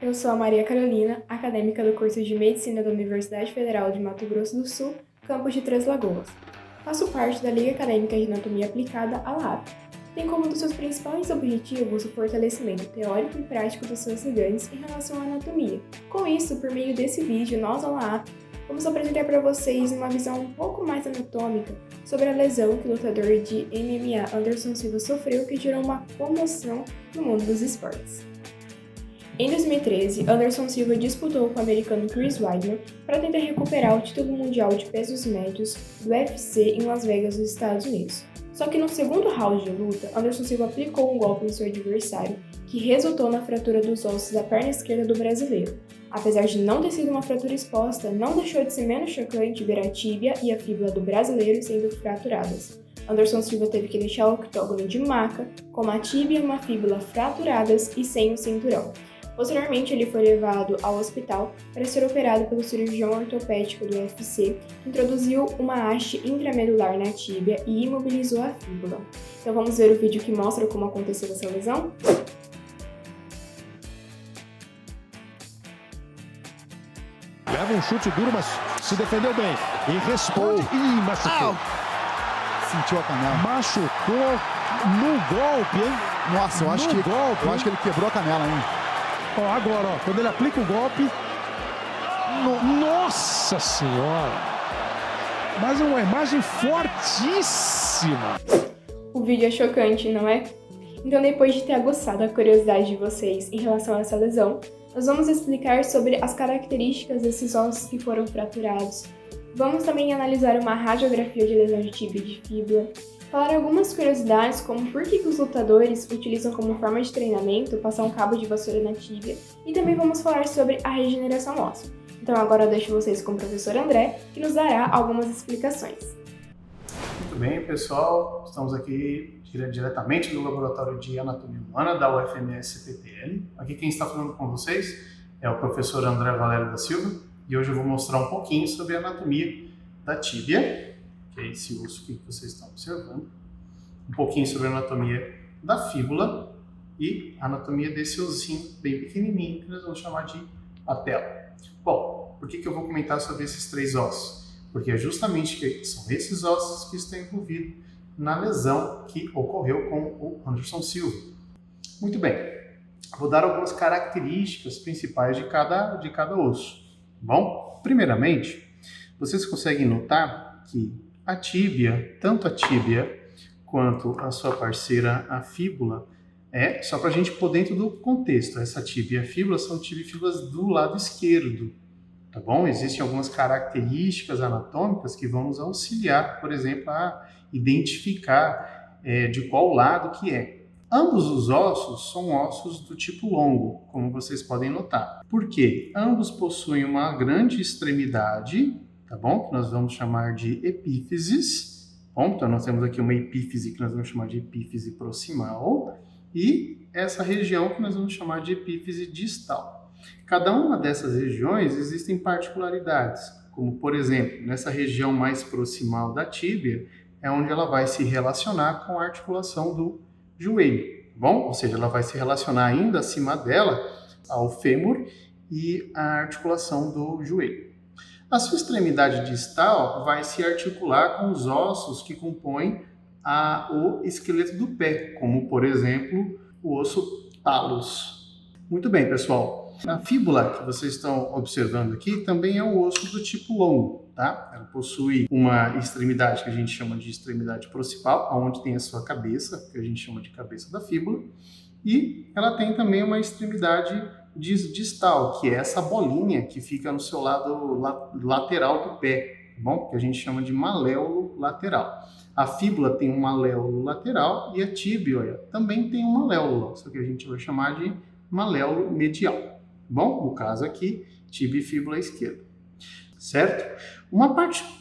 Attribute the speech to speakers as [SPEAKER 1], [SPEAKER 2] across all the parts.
[SPEAKER 1] Eu sou a Maria Carolina, acadêmica do curso de Medicina da Universidade Federal de Mato Grosso do Sul, campus de Três Lagoas. Faço parte da Liga Acadêmica de Anatomia Aplicada, a LAAP. Tem como um dos seus principais objetivos o fortalecimento teórico e prático dos seus estudantes em relação à anatomia. Com isso, por meio desse vídeo, nós, a LAAP, vamos apresentar para vocês uma visão um pouco mais anatômica sobre a lesão que o lutador de MMA Anderson Silva sofreu que gerou uma comoção no mundo dos esportes. Em 2013, Anderson Silva disputou com o americano Chris Weidman para tentar recuperar o título mundial de pesos médios do UFC em Las Vegas, nos Estados Unidos. Só que no segundo round de luta, Anderson Silva aplicou um golpe em seu adversário, que resultou na fratura dos ossos da perna esquerda do brasileiro. Apesar de não ter sido uma fratura exposta, não deixou de ser menos chocante ver a tíbia e a fíbula do brasileiro sendo fraturadas. Anderson Silva teve que deixar o octógono de maca, com uma tíbia e uma fíbula fraturadas e sem o cinturão. Posteriormente, ele foi levado ao hospital para ser operado pelo cirurgião ortopédico do UFC, que introduziu uma haste intramedular na tíbia e imobilizou a fíbula. Então vamos ver o vídeo que mostra como aconteceu essa lesão?
[SPEAKER 2] Leva um chute duro, mas se defendeu bem. E responde. Ih, machucou.
[SPEAKER 3] Sentiu a canela.
[SPEAKER 2] Machucou no golpe, hein?
[SPEAKER 3] Nossa, eu acho que ele quebrou a canela, hein?
[SPEAKER 2] Ó, agora, ó, quando ele aplica o golpe... Nossa Senhora! Mas é uma imagem fortíssima.
[SPEAKER 1] O vídeo é chocante, não é? Então, depois de ter aguçado a curiosidade de vocês em relação a essa lesão, nós vamos explicar sobre as características desses ossos que foram fraturados. Vamos também analisar uma radiografia de lesão de tíbia e de fíbula, falar algumas curiosidades como por que os lutadores utilizam como forma de treinamento passar um cabo de vassoura na tíbia e também vamos falar sobre a regeneração óssea. Então agora eu deixo vocês com o professor André, que nos dará algumas explicações.
[SPEAKER 4] Muito bem, pessoal, estamos aqui diretamente do Laboratório de Anatomia Humana da UFMS-PTL. Aqui quem está falando com vocês é o professor André Valério da Silva e hoje eu vou mostrar um pouquinho sobre a anatomia da tíbia, que é esse osso aqui que vocês estão observando, um pouquinho sobre a anatomia da fíbula e a anatomia desse ossinho bem pequenininho que nós vamos chamar de patela. Bom, por que eu vou comentar sobre esses três ossos? Porque é justamente que são esses ossos que estão envolvidos na lesão que ocorreu com o Anderson Silva. Muito bem, vou dar algumas características principais de cada osso. Bom, primeiramente, vocês conseguem notar que a tíbia, tanto a tíbia quanto a sua parceira, a fíbula, só para a gente pôr dentro do contexto, essa tíbia e a fíbula são tíbia e fíbulas do lado esquerdo, tá bom? Existem algumas características anatômicas que vão nos auxiliar, por exemplo, a identificar de qual lado que é. Ambos os ossos são ossos do tipo longo, como vocês podem notar. Por quê? Ambos possuem uma grande extremidade, tá bom? Que nós vamos chamar de epífises. Bom, então nós temos aqui uma epífise que nós vamos chamar de epífise proximal e essa região que nós vamos chamar de epífise distal. Cada uma dessas regiões existem particularidades, como por exemplo, nessa região mais proximal da tíbia é onde ela vai se relacionar com a articulação do joelho, bom? Ou seja, ela vai se relacionar ainda acima dela ao fêmur e a articulação do joelho. A sua extremidade distal vai se articular com os ossos que compõem o esqueleto do pé, como por exemplo o osso talos. Muito bem, pessoal. A fíbula que vocês estão observando aqui também é um osso do tipo longo, tá? Ela possui uma extremidade que a gente chama de extremidade proximal, onde tem a sua cabeça, que a gente chama de cabeça da fíbula, e ela tem também uma extremidade distal, que é essa bolinha que fica no seu lado lateral do pé, bom? Que a gente chama de maléolo lateral. A fíbula tem um maléolo lateral e a tíbia também tem um maléolo, só que a gente vai chamar de maléolo medial. Bom, no caso aqui, tíbia e fíbula esquerda, certo?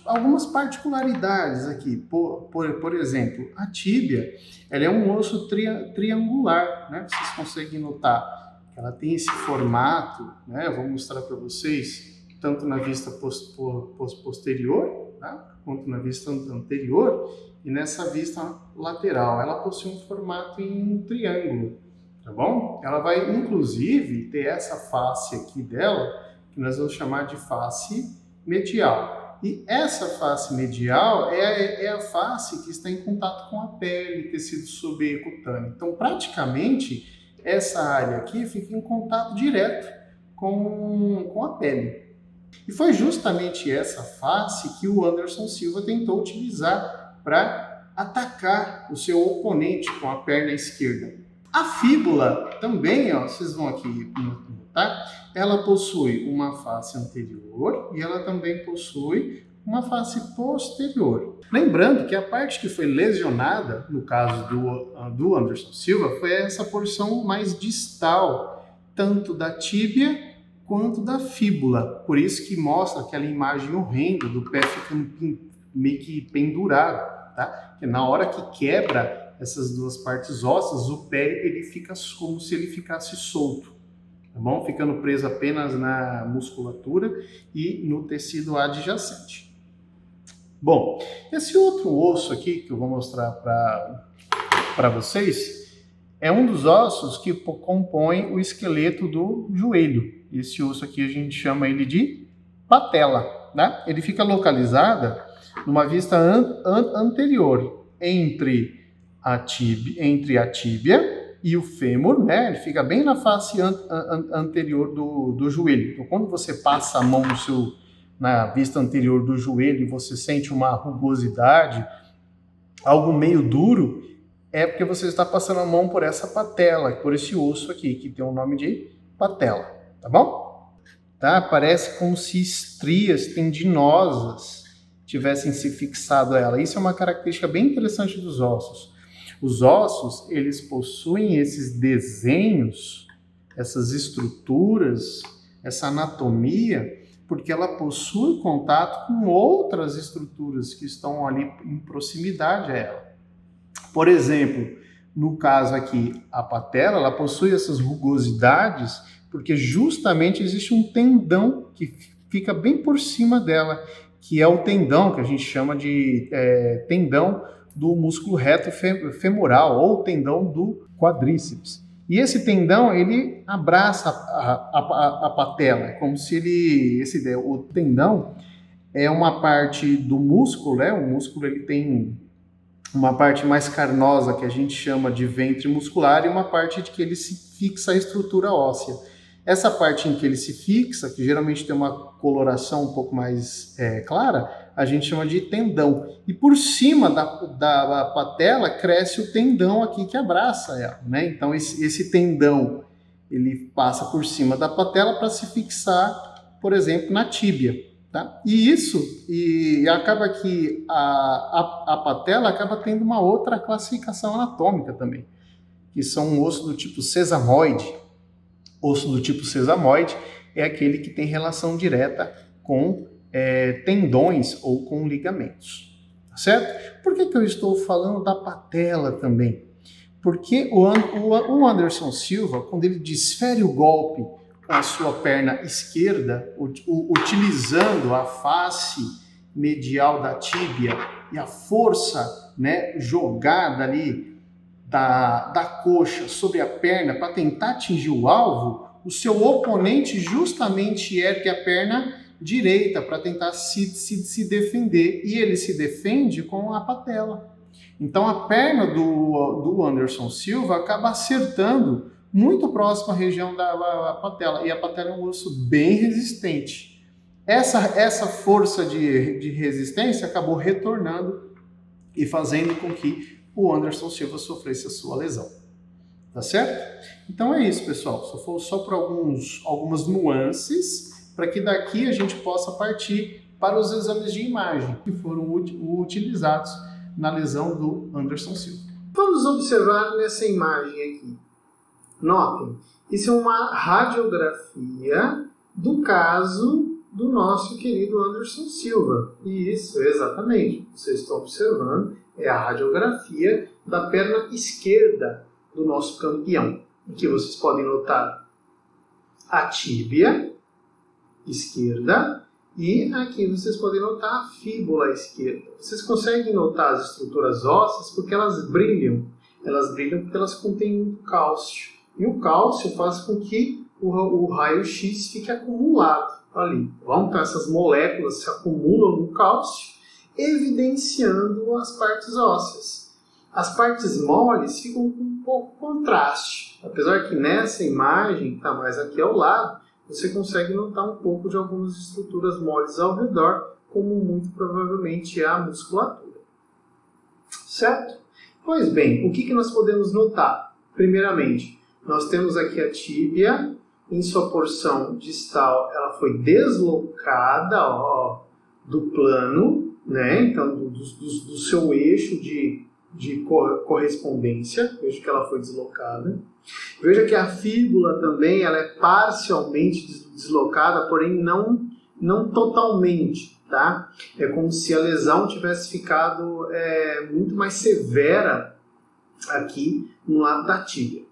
[SPEAKER 4] Algumas particularidades aqui, por exemplo, a tíbia, ela é um osso triangular, né? Vocês conseguem notar que ela tem esse formato, né? Eu vou mostrar para vocês, tanto na vista posterior, tá? Quanto na vista anterior e nessa vista lateral. Ela possui um formato em um triângulo. tá bom? Ela vai, inclusive, ter essa face aqui dela, que nós vamos chamar de face medial. E essa face medial é a face que está em contato com a pele, tecido subcutâneo. Então, praticamente, essa área aqui fica em contato direto com a pele. E foi justamente essa face que o Anderson Silva tentou utilizar para atacar o seu oponente com a perna esquerda. A fíbula também, ó, vocês vão aqui notar, ela possui uma face anterior e ela também possui uma face posterior. Lembrando que a parte que foi lesionada, no caso do Anderson Silva, foi essa porção mais distal, tanto da tíbia quanto da fíbula. Por isso que mostra aquela imagem horrenda do pé ficando meio que pendurado, tá? Que na hora que quebra essas duas partes ósseas, o pé ele fica como se ele ficasse solto, tá bom? Ficando preso apenas na musculatura e no tecido adjacente. Bom, esse outro osso aqui que eu vou mostrar para vocês é um dos ossos que compõe o esqueleto do joelho. Esse osso aqui a gente chama ele de patela, tá? Ele fica localizado numa vista anterior entre a tíbia e o fêmur, né? Ele fica bem na face anterior do joelho. Então, quando você passa a mão na vista anterior do joelho e você sente uma rugosidade, algo meio duro, é porque você está passando a mão por essa patela, por esse osso aqui, que tem o nome de patela, tá bom? Tá? Parece como se estrias tendinosas tivessem se fixado a ela. Isso é uma característica bem interessante dos ossos. Os ossos, eles possuem esses desenhos, essas estruturas, essa anatomia, porque ela possui contato com outras estruturas que estão ali em proximidade a ela. Por exemplo, no caso aqui, a patela, ela possui essas rugosidades porque justamente existe um tendão que fica bem por cima dela, que é o tendão que a gente chama de tendão do músculo reto femoral ou tendão do quadríceps. E esse tendão, ele abraça a patela, como se o tendão é uma parte do músculo, né? O músculo ele tem uma parte mais carnosa que a gente chama de ventre muscular e uma parte de que ele se fixa a estrutura óssea. Essa parte em que ele se fixa, que geralmente tem uma coloração um pouco mais clara, a gente chama de tendão. E por cima da patela cresce o tendão aqui que abraça ela, né? Então esse tendão ele passa por cima da patela para se fixar, por exemplo, na tíbia. Tá? E acaba que a patela acaba tendo uma outra classificação anatômica também, que são um osso do tipo sesamoide. Osso do tipo sesamoide é aquele que tem relação direta com tendões ou com ligamentos, tá certo? Por que eu estou falando da patela também? Porque o Anderson Silva, quando ele desfere o golpe com a sua perna esquerda, utilizando a face medial da tíbia e a força, né, jogada ali da coxa sobre a perna para tentar atingir o alvo, o seu oponente justamente ergue a perna direita para tentar se defender, e ele se defende com a patela. Então a perna do Anderson Silva acaba acertando muito próximo à região da patela, e a patela é um osso bem resistente. Essa força de resistência acabou retornando e fazendo com que o Anderson Silva sofresse a sua lesão. Tá certo? Então é isso, pessoal. Só por algumas nuances, para que daqui a gente possa partir para os exames de imagem que foram utilizados na lesão do Anderson Silva.
[SPEAKER 5] Vamos observar nessa imagem aqui. Notem, isso é uma radiografia do caso do nosso querido Anderson Silva. E isso, exatamente, vocês estão observando, é a radiografia da perna esquerda do nosso campeão. Aqui vocês podem notar a tíbia esquerda e aqui vocês podem notar a fíbula esquerda. Vocês conseguem notar as estruturas ósseas porque elas brilham. Elas brilham porque elas contêm muito cálcio. E o cálcio faz com que o raio-x fique acumulado ali. Então, essas moléculas se acumulam no cálcio, evidenciando as partes ósseas. As partes moles ficam com um pouco contraste. Apesar que nessa imagem, que está mais aqui ao lado, você consegue notar um pouco de algumas estruturas moles ao redor, como muito provavelmente é a musculatura. Certo? Pois bem, o que nós podemos notar? Primeiramente, nós temos aqui a tíbia, em sua porção distal, ela foi deslocada do plano, né? Então, do seu eixo de correspondência, veja que ela foi deslocada. Veja que a fíbula também ela é parcialmente deslocada, porém não totalmente. Tá? É como se a lesão tivesse ficado muito mais severa aqui no lado da tíbia.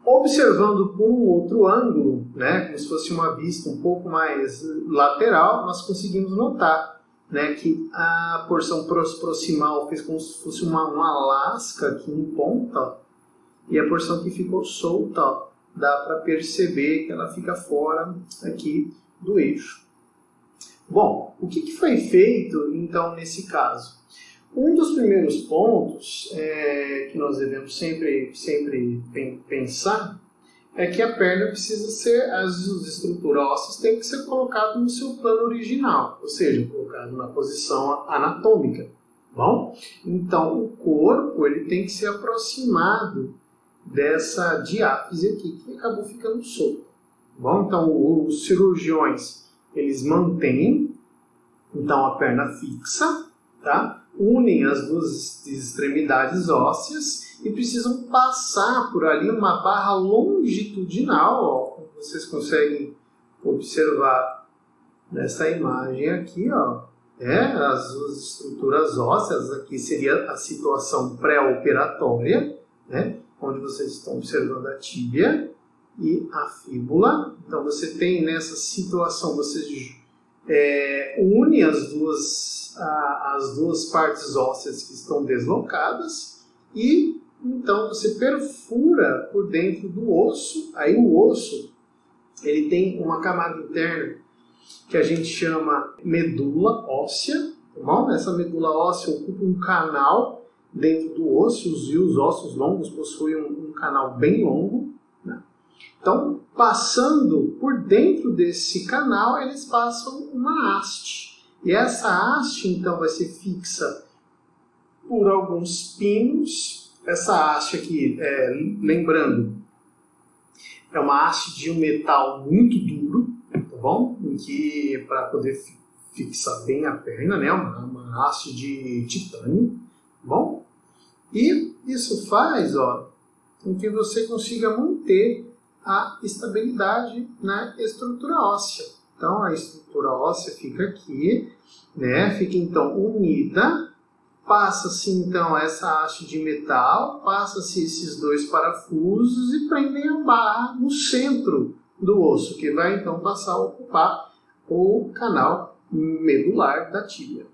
[SPEAKER 5] Observando por um outro ângulo, né, como se fosse uma vista um pouco mais lateral, nós conseguimos notar, né, que a porção proximal fez como se fosse uma lasca aqui em ponta, ó, e a porção que ficou solta, ó, dá para perceber que ela fica fora aqui do eixo. Bom, o que foi feito então nesse caso? Um dos primeiros pontos que nós devemos sempre pensar é que a perna precisa ser, as estruturas ósseas têm que ser colocadas no seu plano original, ou seja, colocado na posição anatômica. Bom, então o corpo ele tem que ser aproximado dessa diáfise aqui que acabou ficando solta. Bom, então os cirurgiões eles mantêm então a perna fixa, tá? Unem as duas extremidades ósseas e precisam passar por ali uma barra longitudinal, ó, como vocês conseguem observar nessa imagem aqui, ó, as duas estruturas ósseas. Aqui seria a situação pré-operatória, né, onde vocês estão observando a tíbia e a fíbula. Então você tem nessa situação, vocês une as duas partes ósseas que estão deslocadas e então você perfura por dentro do osso. Aí o osso ele tem uma camada interna que a gente chama medula óssea, tá bom? Essa medula óssea ocupa um canal dentro do osso e os ossos longos possuem um canal bem longo, né? Então, passando por dentro desse canal, eles passam uma haste. E essa haste, então, vai ser fixa por alguns pinos. Essa haste aqui, lembrando, é uma haste de um metal muito duro, tá bom? Que para poder fixar bem a perna, né? Uma haste de titânio, tá bom? E isso faz, ó, com que você consiga manter a estabilidade na estrutura óssea. Então, a estrutura óssea fica aqui, né? Fica então unida, passa-se então essa haste de metal, passa-se esses dois parafusos e prendem a barra no centro do osso, que vai então passar a ocupar o canal medular da tíbia.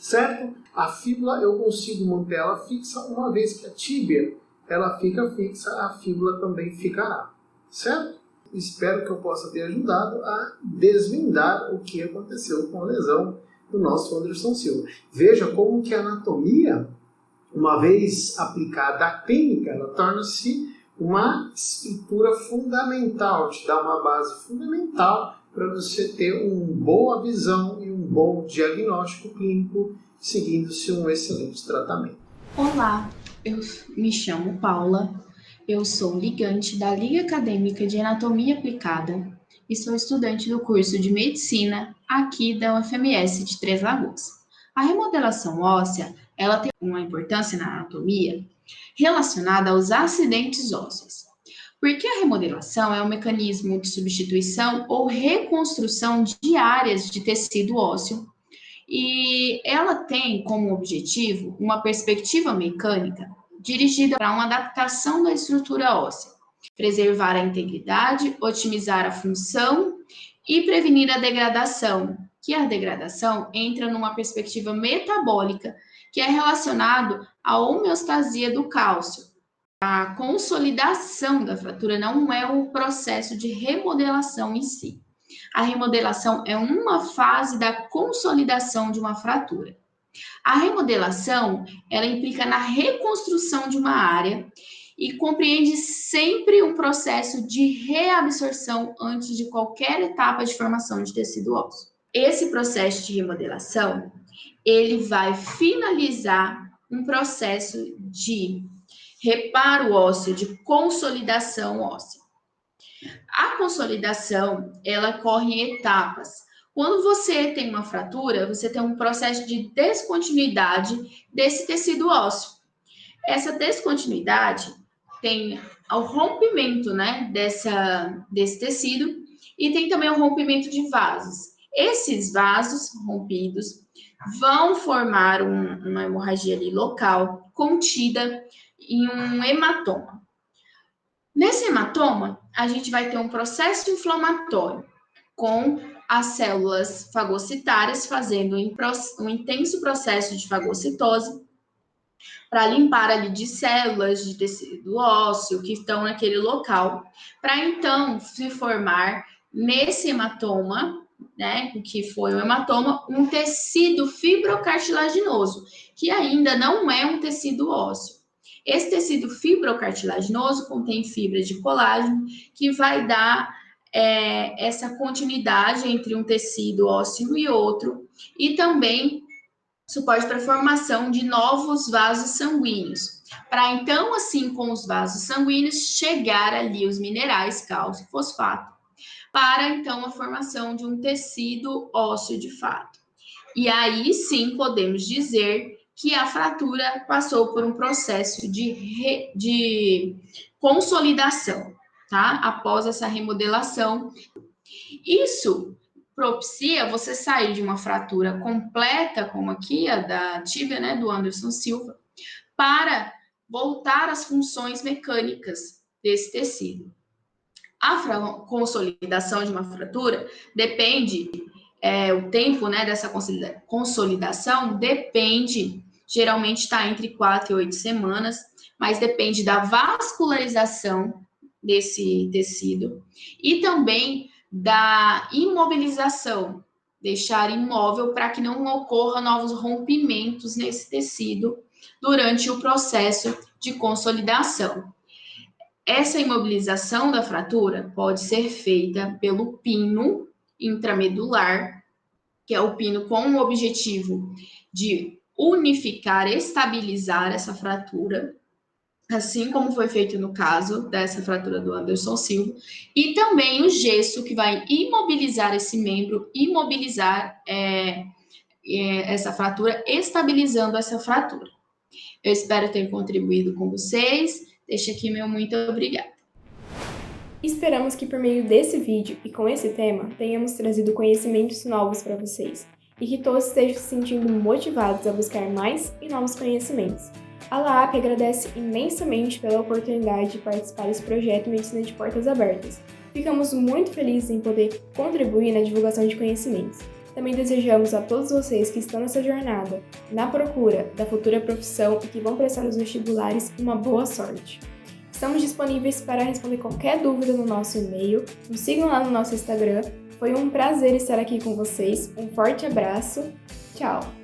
[SPEAKER 5] Certo? A fíbula eu consigo manter ela fixa, uma vez que a tíbia ela fica fixa, a fíbula também ficará. Certo? Espero que eu possa ter ajudado a desvendar o que aconteceu com a lesão do nosso Anderson Silva. Veja como que a anatomia, uma vez aplicada à clínica, ela torna-se uma estrutura fundamental, te dá uma base fundamental para você ter uma boa visão e um bom diagnóstico clínico, seguindo-se um excelente tratamento.
[SPEAKER 6] Olá, eu me chamo Paula. Eu sou ligante da Liga Acadêmica de Anatomia Aplicada e sou estudante do curso de Medicina aqui da UFMS de Três Lagoas. A remodelação óssea, ela tem uma importância na anatomia relacionada aos acidentes ósseos, porque a remodelação é um mecanismo de substituição ou reconstrução de áreas de tecido ósseo e ela tem como objetivo uma perspectiva mecânica dirigida para uma adaptação da estrutura óssea, preservar a integridade, otimizar a função e prevenir a degradação, que a degradação entra numa perspectiva metabólica, que é relacionado à homeostasia do cálcio, a consolidação da fratura, não é o processo de remodelação em si. A remodelação é uma fase da consolidação de uma fratura. A remodelação, ela implica na reconstrução de uma área e compreende sempre um processo de reabsorção antes de qualquer etapa de formação de tecido ósseo. Esse processo de remodelação, ele vai finalizar um processo de reparo ósseo, de consolidação óssea. A consolidação, ela corre em etapas. Quando você tem uma fratura, você tem um processo de descontinuidade desse tecido ósseo. Essa descontinuidade tem o rompimento, né, desse tecido e tem também o rompimento de vasos. Esses vasos rompidos vão formar uma hemorragia ali local contida em um hematoma. Nesse hematoma, a gente vai ter um processo inflamatório com as células fagocitárias fazendo um intenso processo de fagocitose para limpar ali de células de tecido ósseo que estão naquele local, para então se formar nesse hematoma, né, o que foi o hematoma, um tecido fibrocartilaginoso, que ainda não é um tecido ósseo. Esse tecido fibrocartilaginoso contém fibra de colágeno, que vai dar essa continuidade entre um tecido ósseo e outro, e também suporte para a formação de novos vasos sanguíneos, para então, assim com os vasos sanguíneos, chegar ali os minerais cálcio e fosfato, para então a formação de um tecido ósseo de fato. E aí sim podemos dizer que a fratura passou por um processo de consolidação, tá? Após essa remodelação. Isso propicia você sair de uma fratura completa, como aqui a da tíbia, né, do Anderson Silva, para voltar às funções mecânicas desse tecido. A consolidação de uma fratura depende, o tempo, né, dessa consolidação depende, geralmente está entre 4 e 8 semanas, mas depende da vascularização desse tecido e também da imobilização, deixar imóvel para que não ocorra novos rompimentos nesse tecido durante o processo de consolidação. Essa imobilização da fratura pode ser feita pelo pino intramedular, que é o pino com o objetivo de unificar, estabilizar essa fratura, assim como foi feito no caso dessa fratura do Anderson Silva, e também o gesso, que vai imobilizar esse membro, imobilizar essa fratura, estabilizando essa fratura. Eu espero ter contribuído com vocês. Deixo aqui meu muito obrigada.
[SPEAKER 1] Esperamos que por meio desse vídeo e com esse tema, tenhamos trazido conhecimentos novos para vocês e que todos estejam se sentindo motivados a buscar mais e novos conhecimentos. A LAAP agradece imensamente pela oportunidade de participar desse projeto Medicina de Portas Abertas. Ficamos muito felizes em poder contribuir na divulgação de conhecimentos. Também desejamos a todos vocês que estão nessa jornada, na procura da futura profissão e que vão prestar os vestibulares, uma boa sorte. Estamos disponíveis para responder qualquer dúvida no nosso e-mail. Nos sigam lá no nosso Instagram. Foi um prazer estar aqui com vocês. Um forte abraço. Tchau!